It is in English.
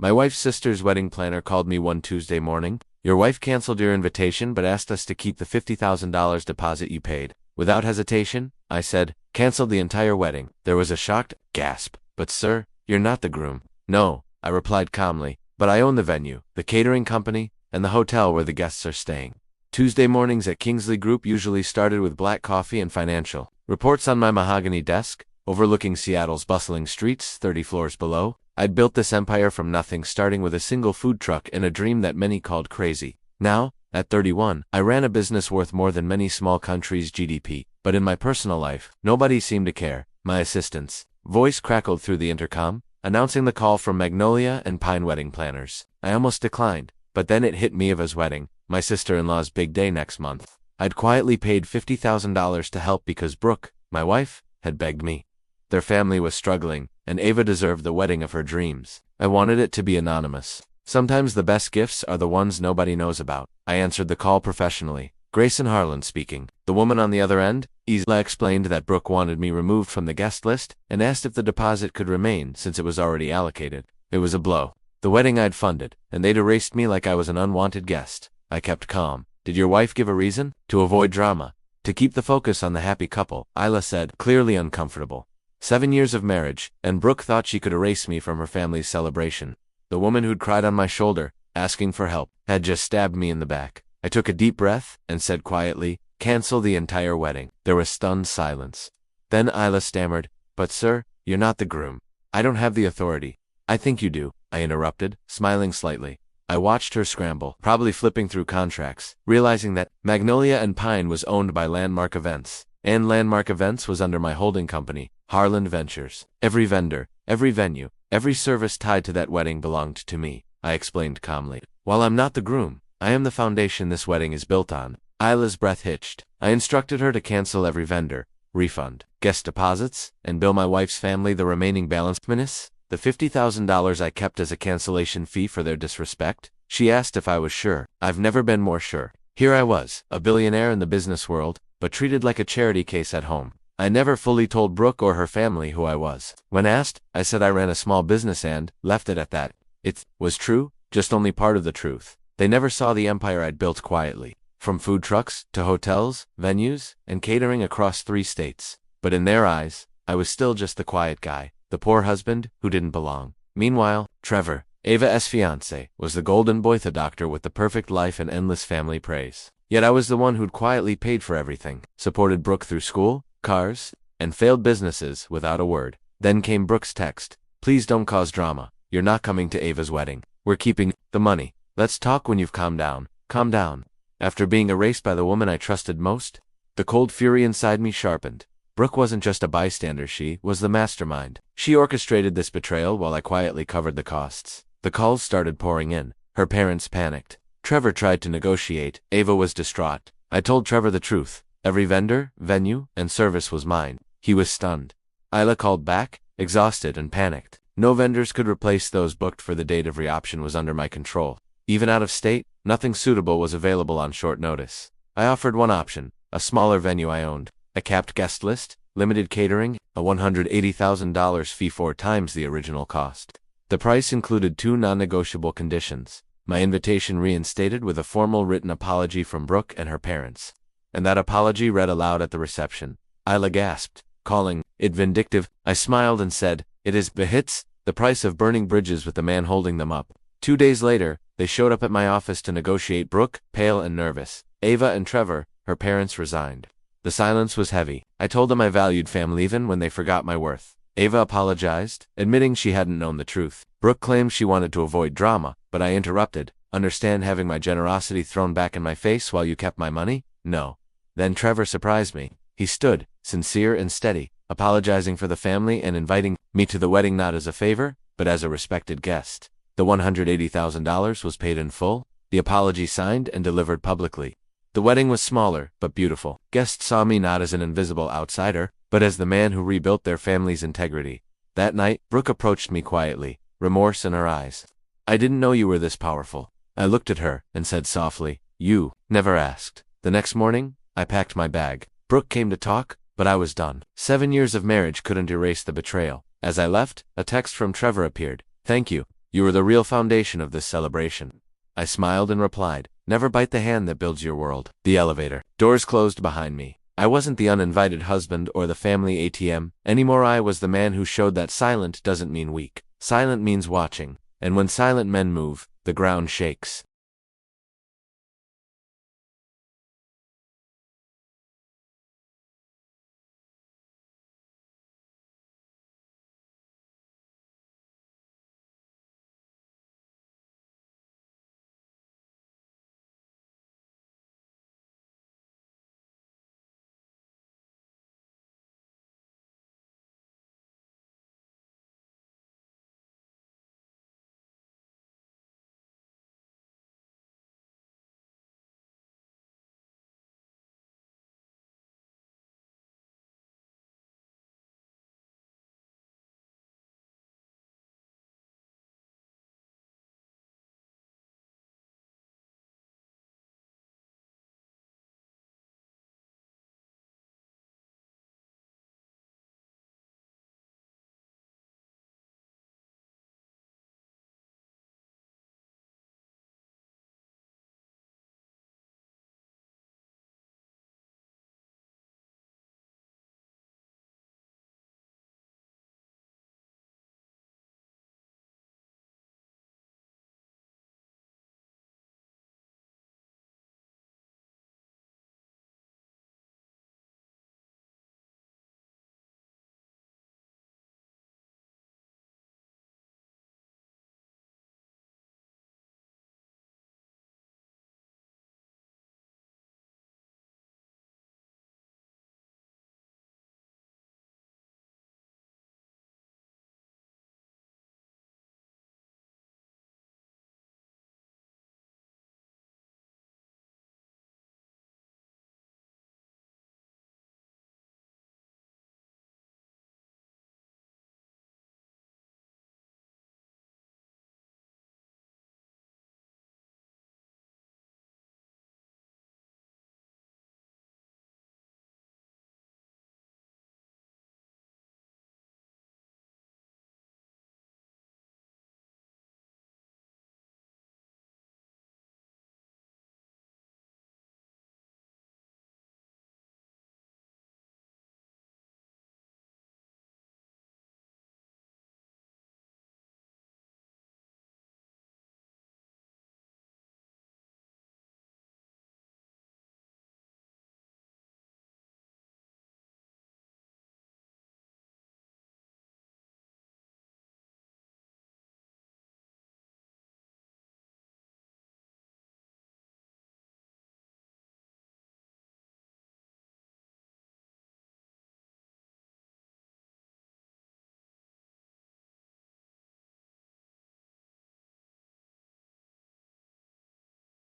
My wife's sister's wedding planner called me one Tuesday morning. Your wife canceled your invitation but asked us to keep the $50,000 deposit you paid. Without hesitation, I said, canceled the entire wedding. There was a shocked gasp. But sir, you're not the groom. No, I replied calmly, but I own the venue, the catering company, and the hotel where the guests are staying. Tuesday mornings at Kingsley Group usually started with black coffee and financial reports on my mahogany desk, overlooking Seattle's bustling streets 30 floors below. I'd built this empire from nothing, starting with a single food truck and a dream that many called crazy. Now, at 31, I ran a business worth more than many small countries' GDP. But in my personal life, nobody seemed to care. My assistant's voice crackled through the intercom, announcing the call from Magnolia and Pine wedding planners. I almost declined, but then it hit me: Eva's wedding, my sister-in-law's big day next month. I'd quietly paid $50,000 to help because Brooke, my wife, had begged me. Their family was struggling, and Eva deserved the wedding of her dreams. I wanted it to be anonymous. Sometimes the best gifts are the ones nobody knows about. I answered the call professionally. Grayson Harlan speaking. The woman on the other end, Isla, explained that Brooke wanted me removed from the guest list and asked if the deposit could remain since it was already allocated. It was a blow. The wedding I'd funded, and they'd erased me like I was an unwanted guest. I kept calm. Did your wife give a reason? To avoid drama. To keep the focus on the happy couple, Isla said, clearly uncomfortable. 7 years of marriage, and Brooke thought she could erase me from her family's celebration. The woman who'd cried on my shoulder, asking for help, had just stabbed me in the back. I took a deep breath and said quietly, cancel the entire wedding. There was stunned silence. Then Isla stammered, but sir, you're not the groom. I don't have the authority. I think you do, I interrupted, smiling slightly. I watched her scramble, probably flipping through contracts, realizing that Magnolia and Pine was owned by Landmark Events, and Landmark Events was under my holding company, Harlan Ventures. Every vendor, every venue, every service tied to that wedding belonged to me, I explained calmly. While I'm not the groom, I am the foundation this wedding is built on. Isla's breath hitched. I instructed her to cancel every vendor, refund guest deposits, and bill my wife's family the remaining balance. Minus the $50,000 I kept as a cancellation fee for their disrespect. She asked if I was sure. I've never been more sure. Here I was, a billionaire in the business world, but treated like a charity case at home. I never fully told Brooke or her family who I was. When asked, I said I ran a small business and left it at that. It was true, just only part of the truth. They never saw the empire I'd built quietly, from food trucks to hotels, venues, and catering across 3 states. But in their eyes, I was still just the quiet guy, the poor husband who didn't belong. Meanwhile, Trevor, Eva's fiancé, was the golden boy, the doctor with the perfect life and endless family praise. Yet I was the one who'd quietly paid for everything, supported Brooke through school, cars, and failed businesses without a word. Then came Brooke's text. Please don't cause drama. You're not coming to Eva's wedding. We're keeping the money. Let's talk when you've calmed down. Calm down. After being erased by the woman I trusted most, the cold fury inside me sharpened. Brooke wasn't just a bystander, she was the mastermind. She orchestrated this betrayal while I quietly covered the costs. The calls started pouring in. Her parents panicked. Trevor tried to negotiate. Eva was distraught. I told Trevor the truth. Every vendor, venue, and service was mine. He was stunned. Isla called back, exhausted and panicked. No vendors could replace those booked, for the date every option was under my control. Even out of state, nothing suitable was available on short notice. I offered one option, a smaller venue I owned, a capped guest list, limited catering, a $180,000 fee 4 times the original cost. The price included 2 non-negotiable conditions: my invitation reinstated with a formal written apology from Brooke and her parents. And that apology read aloud at the reception. Isla gasped, calling it vindictive. I smiled and said, it is the hits, the price of burning bridges with the man holding them up. 2 days later, they showed up at my office to negotiate. Brooke, pale and nervous. Eva and Trevor, her parents, resigned. The silence was heavy. I told them I valued family even when they forgot my worth. Eva apologized, admitting she hadn't known the truth. Brooke claimed she wanted to avoid drama, but I interrupted. Understand having my generosity thrown back in my face while you kept my money? No. Then Trevor surprised me. He stood, sincere and steady, apologizing for the family and inviting me to the wedding not as a favor, but as a respected guest. The $180,000 was paid in full, the apology signed and delivered publicly. The wedding was smaller, but beautiful. Guests saw me not as an invisible outsider, but as the man who rebuilt their family's integrity. That night, Brooke approached me quietly, remorse in her eyes. I didn't know you were this powerful. I looked at her and said softly, you never asked. The next morning, I packed my bag. Brooke came to talk, but I was done. 7 years of marriage couldn't erase the betrayal. As I left, a text from Trevor appeared. Thank you. You were the real foundation of this celebration. I smiled and replied, never bite the hand that builds your world. The elevator. Doors closed behind me. I wasn't the uninvited husband or the family ATM. Anymore, I was the man who showed that silent doesn't mean weak. Silent means watching. And when silent men move, the ground shakes.